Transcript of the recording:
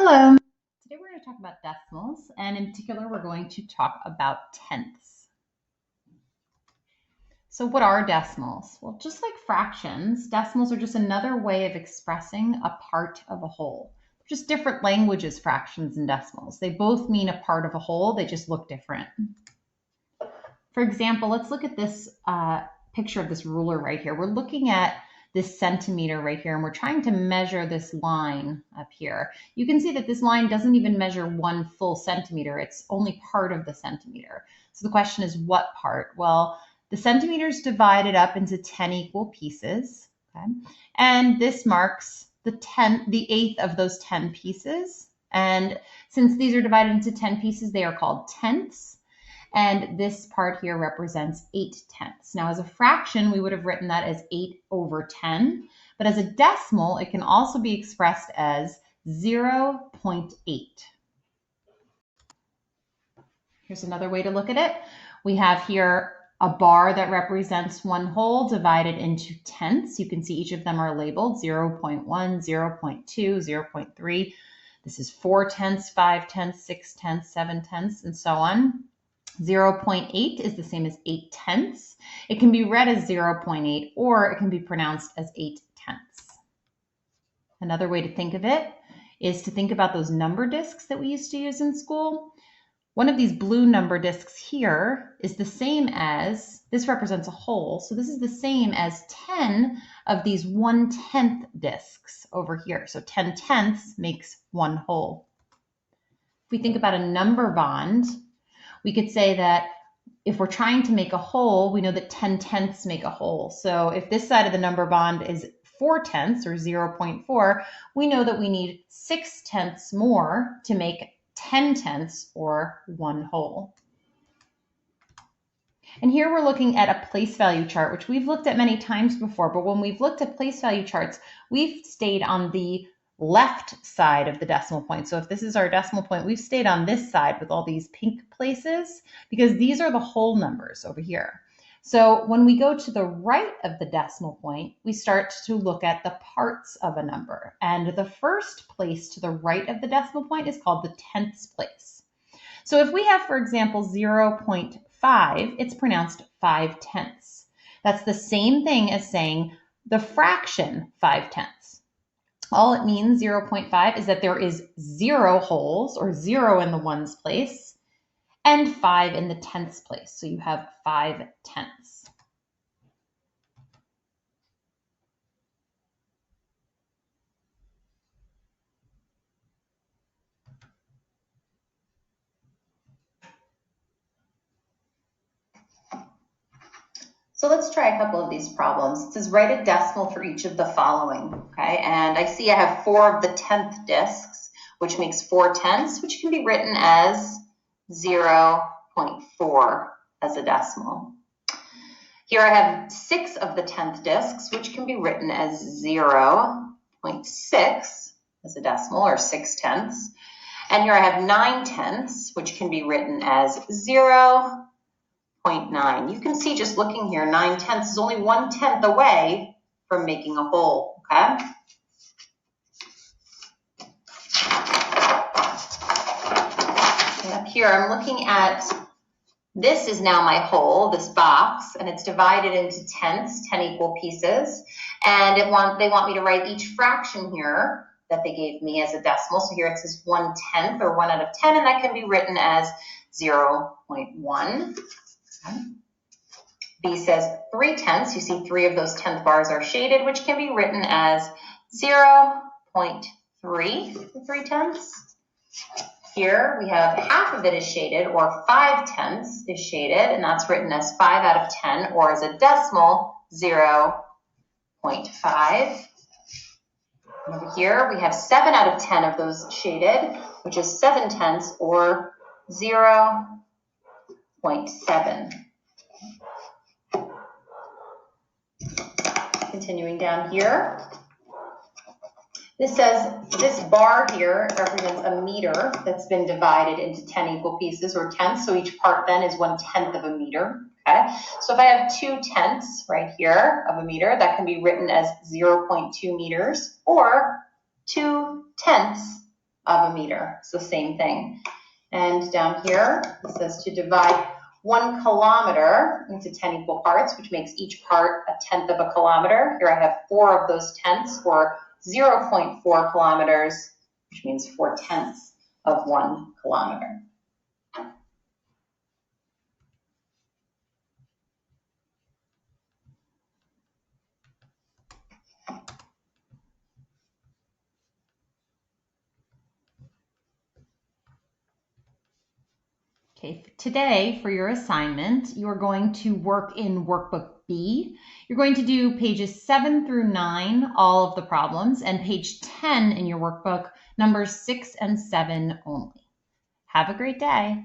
Hello. Today we're going to talk about decimals, and in particular, we're going to talk about tenths. So what are decimals? Well, just like fractions, decimals are just another way of expressing a part of a whole. Just different languages, fractions and decimals. They both mean a part of a whole, they just look different. For example, let's look at this picture of this ruler right here. We're looking at this centimeter right here, and we're trying to measure this line up here. You can see that this line doesn't even measure 1 full centimeter. It's only part of the centimeter. So the question is, what part? Well, the centimeter is divided up into 10 equal pieces, okay? And this marks the eighth of those 10 pieces. And since these are divided into 10 pieces, they are called tenths. And this part here represents 8/10. Now, as a fraction, we would have written that as 8/10. But as a decimal, it can also be expressed as 0.8. Here's another way to look at it. We have here a bar that represents 1 whole divided into tenths. You can see each of them are labeled 0.1, 0.2, 0.3. This is 4/10, 5/10, 6/10, 7/10, and so on. 0.8 is the same as 8/10. It can be read as 0.8 or it can be pronounced as 8/10. Another way to think of it is to think about those number discs that we used to use in school. One of these blue number discs here is the same as, this represents a whole, so this is the same as 10 of these 1/10 discs over here. So 10/10 makes 1 whole. If we think about a number bond, we could say that if we're trying to make a whole, we know that 10/10 make a whole. So if this side of the number bond is 4/10 or 0.4, we know that we need 6/10 more to make 10/10 or 1 whole. And here we're looking at a place value chart, which we've looked at many times before, but when we've looked at place value charts, we've stayed on the left side of the decimal point. So if this is our decimal point, we've stayed on this side with all these pink places because these are the whole numbers over here. So when we go to the right of the decimal point, we start to look at the parts of a number. And the first place to the right of the decimal point is called the tenths place. So if we have, for example, 0.5, it's pronounced 5/10. That's the same thing as saying the fraction 5/10. All it means, 0.5, is that there is 0 wholes, or 0 in the ones place, and 5 in the tenths place. So you have 5/10. So let's try a couple of these problems. It says write a decimal for each of the following, okay? And I see I have 4 of the 10th discs, which makes 4/10, which can be written as 0.4 as a decimal. Here I have 6 of the 10th discs, which can be written as 0.6 as a decimal, or 6/10. And here I have 9/10, which can be written as 0.9. You can see just looking here, 9/10 is only 1/10 away from making a whole, okay? And up here, I'm looking at, this is now my whole, this box, and it's divided into tenths, 10 equal pieces. And they want me to write each fraction here that they gave me as a decimal. So here it says 1/10 or 1 out of 10, and that can be written as 0.1. B says 3/10. You see 3 of those 10th bars are shaded, which can be written as 0.3 3/10. Here we have half of it is shaded, or 5/10 is shaded, and that's written as 5 out of 10, or as a decimal, 0.5. Over here we have 7 out of 10 of those shaded, which is 7/10, or 0.7. Continuing down here, this says this bar here represents a meter that's been divided into 10 equal pieces, or tenths. So each part then is 1/10 of a meter. Okay, so if I have 2/10 right here of a meter, that can be written as 0.2 meters, or 2/10 of a meter. So same thing. And down here, it says to divide 1 kilometer into 10 equal parts, which makes each part a tenth of a kilometer. Here I have 4 of those tenths, or 0.4 kilometers, which means 4/10 of 1 kilometer. Okay, today for your assignment, you're going to work in workbook B. You're going to do pages 7 through 9, all of the problems, and page 10 in your workbook, numbers 6 and 7 only. Have a great day.